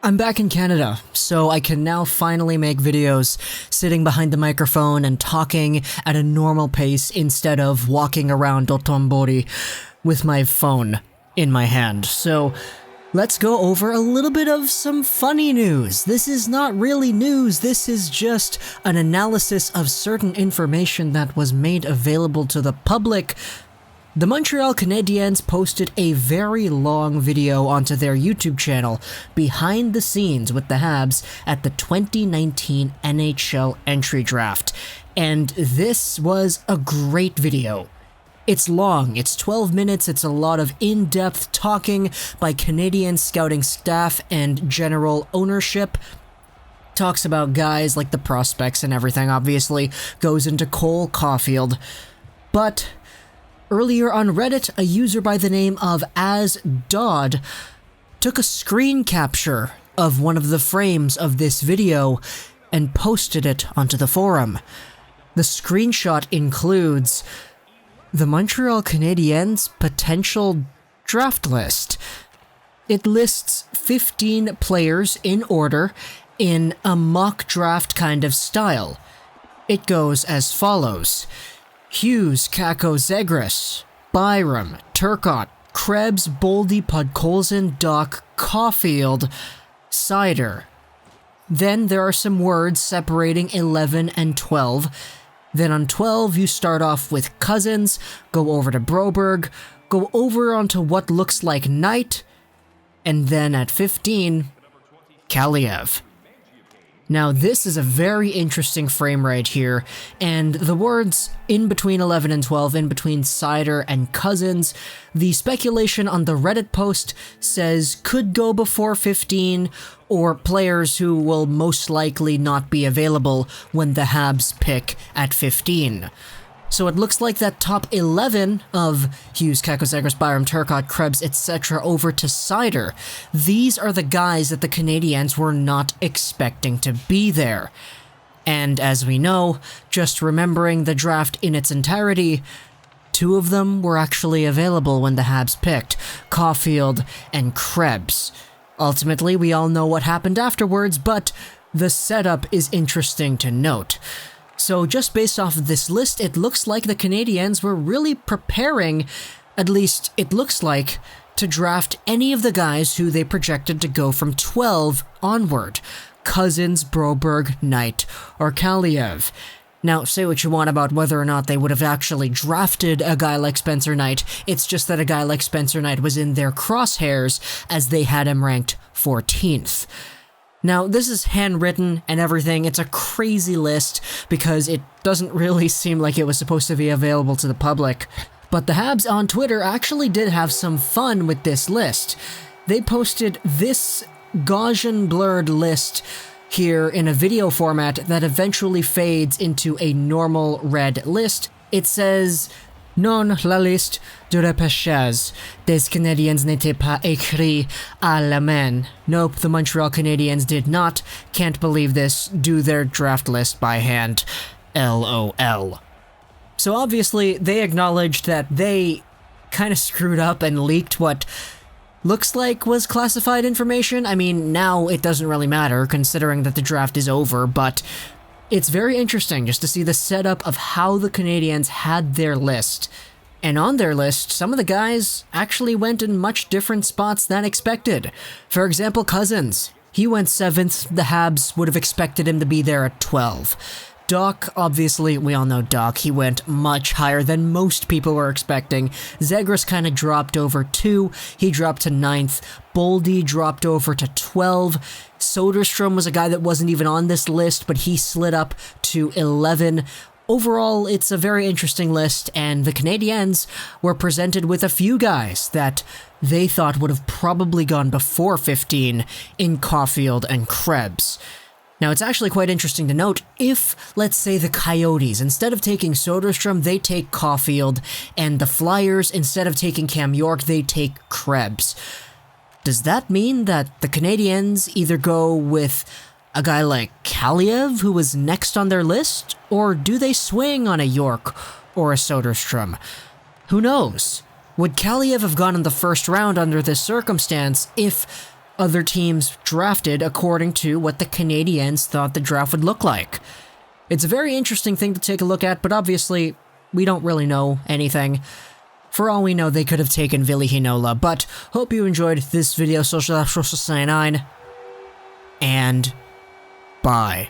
I'm back in Canada, so I can now finally make videos sitting behind the microphone and talking at a normal pace instead of walking around Otombori with my phone in my hand. So let's go over a little bit of some funny news. This is not really news, this is just an analysis of certain information that was made available to the public. The Montreal Canadiens posted a very long video onto their YouTube channel, behind the scenes with the Habs at the 2019 NHL Entry Draft, and this was a great video. It's long, it's 12 minutes, it's a lot of in-depth talking by Canadian scouting staff and general ownership. Talks about guys like the prospects and everything, obviously, goes into Caufield, but earlier on Reddit, a user by the name of AsDodd took a screen capture of one of the frames of this video and posted it onto the forum. The screenshot includes the Montreal Canadiens' potential draft list. It lists 15 players in order in a mock draft kind of style. It goes as follows: Hughes, Kakko, Zegras, Byram, Turcotte, Krebs, Boldy, Podkolzin, Dach, Caufield, Seider. Then there are some words separating 11 and 12. Then on 12 you start off with Cozens, go over to Broberg, go over onto what looks like Knight, and then at 15, Kaliyev. Now this is a very interesting frame right here, and the words in between 11 and 12, in between Seider and Cozens, the speculation on the Reddit post says could go before 15, or players who will most likely not be available when the Habs pick at 15. So it looks like that top 11 of Hughes, Kakko, Zegras, Byram, Turcotte, Krebs, etc. over to Seider. These are the guys that the Canadiens were not expecting to be there. And as we know, just remembering the draft in its entirety, 2 of them were actually available when the Habs picked, Caufield and Krebs. Ultimately, we all know what happened afterwards, but the setup is interesting to note. So just based off of this list, it looks like the Canadiens were really preparing, at least it looks like, to draft any of the guys who they projected to go from 12 onward. Cozens, Broberg, Knight, or Kaliyev. Now, say what you want about whether or not they would have actually drafted a guy like Spencer Knight, it's just that a guy like Spencer Knight was in their crosshairs as they had him ranked 14th. Now, this is handwritten and everything. It's a crazy list because it doesn't really seem like it was supposed to be available to the public. But the Habs on Twitter actually did have some fun with this list. They posted this Gaussian blurred list here in a video format that eventually fades into a normal red list. It says, "Non, la liste de repêchage des Canadiens n'était pas écrite à la main." Nope, the Montreal Canadiens did not, can't believe this, do their draft list by hand. LOL. So obviously, they acknowledged that they kind of screwed up and leaked what looks like was classified information. I mean, now it doesn't really matter, considering that the draft is over, but it's very interesting just to see the setup of how the Canadiens had their list. And on their list, some of the guys actually went in much different spots than expected. For example, Cozens. He went 7th, the Habs would have expected him to be there at 12. Dach, obviously, we all know Dach, he went much higher than most people were expecting. Zegras kind of dropped over 2, he dropped to 9th. Boldy dropped over to 12. Soderstrom was a guy that wasn't even on this list, but he slid up to 11. Overall, it's a very interesting list, and the Canadiens were presented with a few guys that they thought would have probably gone before 15 in Caufield and Krebs. Now, it's actually quite interesting to note, if, let's say, the Coyotes, instead of taking Soderstrom, they take Caufield, and the Flyers, instead of taking Cam York, they take Krebs. Does that mean that the Canadiens either go with a guy like Kaliyev, who was next on their list, or do they swing on a York or a Soderstrom? Who knows? Would Kaliyev have gone in the first round under this circumstance if other teams drafted according to what the Canadiens thought the draft would look like. It's a very interesting thing to take a look at, but obviously, we don't really know anything. For all we know, they could have taken Ville Heinola, but hope you enjoyed this video, Social 9, and bye.